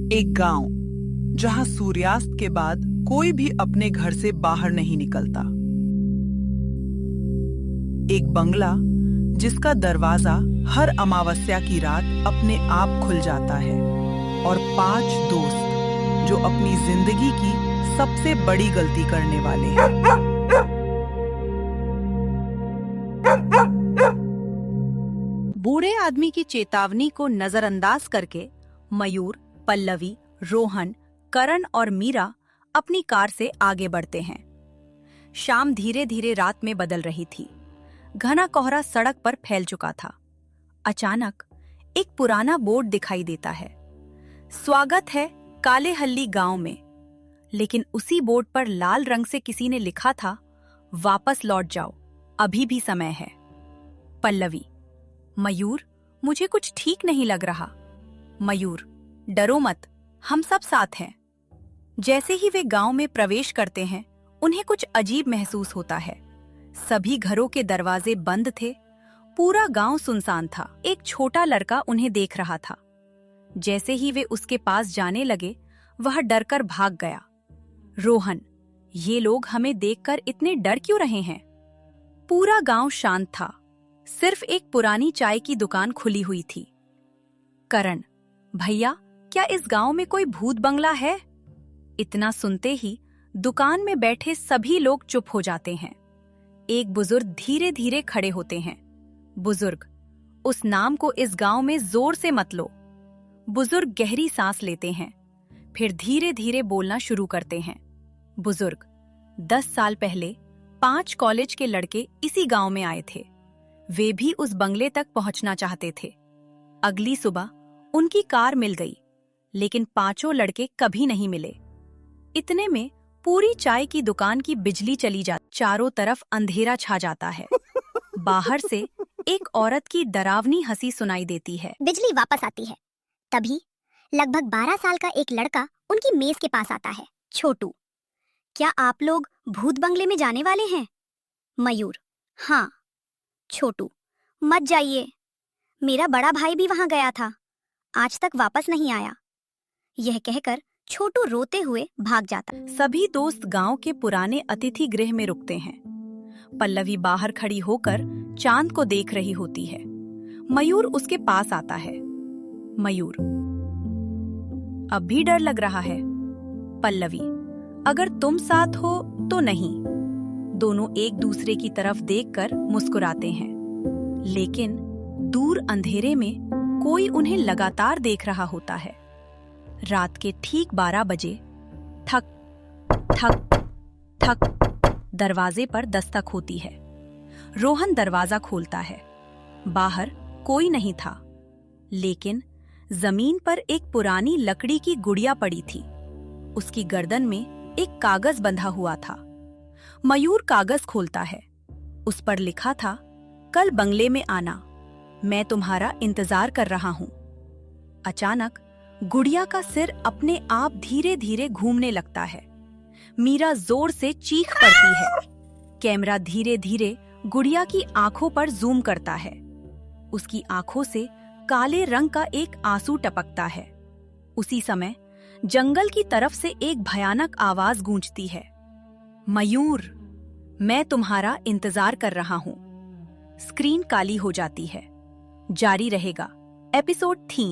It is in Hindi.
एक गांव जहां सूर्यास्त के बाद कोई भी अपने घर से बाहर नहीं निकलता। एक बंगला जिसका दरवाजा हर अमावस्या की रात अपने आप खुल जाता है, और 5 दोस्त जो अपनी जिंदगी की सबसे बड़ी गलती करने वाले हैं। बूढ़े आदमी की चेतावनी को नजरअंदाज करके मयूर, पल्लवी, रोहन, करण और मीरा अपनी कार से आगे बढ़ते हैं। शाम धीरे धीरे रात में बदल रही थी। घना कोहरा सड़क पर फैल चुका था। अचानक एक पुराना बोर्ड दिखाई देता है, स्वागत है कालेहल्ली गांव में। लेकिन उसी बोर्ड पर लाल रंग से किसी ने लिखा था, वापस लौट जाओ, अभी भी समय है। पल्लवी, मयूर, मुझे कुछ ठीक नहीं लग रहा। मयूर, डरो मत, हम सब साथ हैं। जैसे ही वे गांव में प्रवेश करते हैं, उन्हें कुछ अजीब महसूस होता है। सभी घरों के दरवाजे बंद थे, पूरा गांव सुनसान था। एक छोटा लड़का उन्हें देख रहा था। जैसे ही वे उसके पास जाने लगे, वह डरकर भाग गया। रोहन, ये लोग हमें देखकर इतने डर क्यों रहे हैं? पूरा गांव शांत था, सिर्फ एक पुरानी चाय की दुकान खुली हुई थी। करण, भैया, क्या इस गांव में कोई भूत बंगला है? इतना सुनते ही दुकान में बैठे सभी लोग चुप हो जाते हैं। एक बुजुर्ग धीरे धीरे खड़े होते हैं। बुजुर्ग, उस नाम को इस गांव में जोर से मत लो। बुजुर्ग गहरी सांस लेते हैं, फिर धीरे धीरे बोलना शुरू करते हैं। बुजुर्ग, 10 साल पहले 5 कॉलेज के लड़के इसी गांव में आए थे। वे भी उस बंगले तक पहुंचना चाहते थे। अगली सुबह उनकी कार मिल गई, लेकिन 5 लड़के कभी नहीं मिले। इतने में पूरी चाय की दुकान की बिजली चली जाती, चारों तरफ अंधेरा छा जाता है। बाहर से एक औरत की डरावनी हंसी सुनाई देती है। बिजली वापस आती है। तभी लगभग 12 साल का एक लड़का उनकी मेज के पास आता है। छोटू, क्या आप लोग भूत बंगले में जाने वाले हैं? मयूर, हाँ। छोटू, मत जाइए, मेरा बड़ा भाई भी वहां गया था, आज तक वापस नहीं आया। यह कहकर छोटू रोते हुए भाग जाता। सभी दोस्त गांव के पुराने अतिथि गृह में रुकते हैं। पल्लवी बाहर खड़ी होकर चांद को देख रही होती है। मयूर उसके पास आता है। मयूर, अब भी डर लग रहा है? पल्लवी, अगर तुम साथ हो तो नहीं। दोनों एक दूसरे की तरफ देखकर मुस्कुराते हैं, लेकिन दूर अंधेरे में कोई उन्हें लगातार देख रहा होता है। रात के ठीक 12 बजे ठक ठक ठक दरवाजे पर दस्तक होती है। रोहन दरवाजा खोलता है। बाहर कोई नहीं था, लेकिन जमीन पर एक पुरानी लकड़ी की गुड़िया पड़ी थी। उसकी गर्दन में एक कागज बंधा हुआ था। मयूर कागज खोलता है। उस पर लिखा था, कल बंगले में आना, मैं तुम्हारा इंतजार कर रहा हूं। अचानक गुड़िया का सिर अपने आप धीरे धीरे घूमने लगता है। मीरा जोर से चीख पड़ती है। कैमरा धीरे धीरे गुड़िया की आंखों पर जूम करता है। उसकी आंखों से काले रंग का एक आंसू टपकता है। उसी समय जंगल की तरफ से एक भयानक आवाज गूंजती है, मयूर, मैं तुम्हारा इंतजार कर रहा हूं। स्क्रीन काली हो जाती है। जारी रहेगा एपिसोड 3।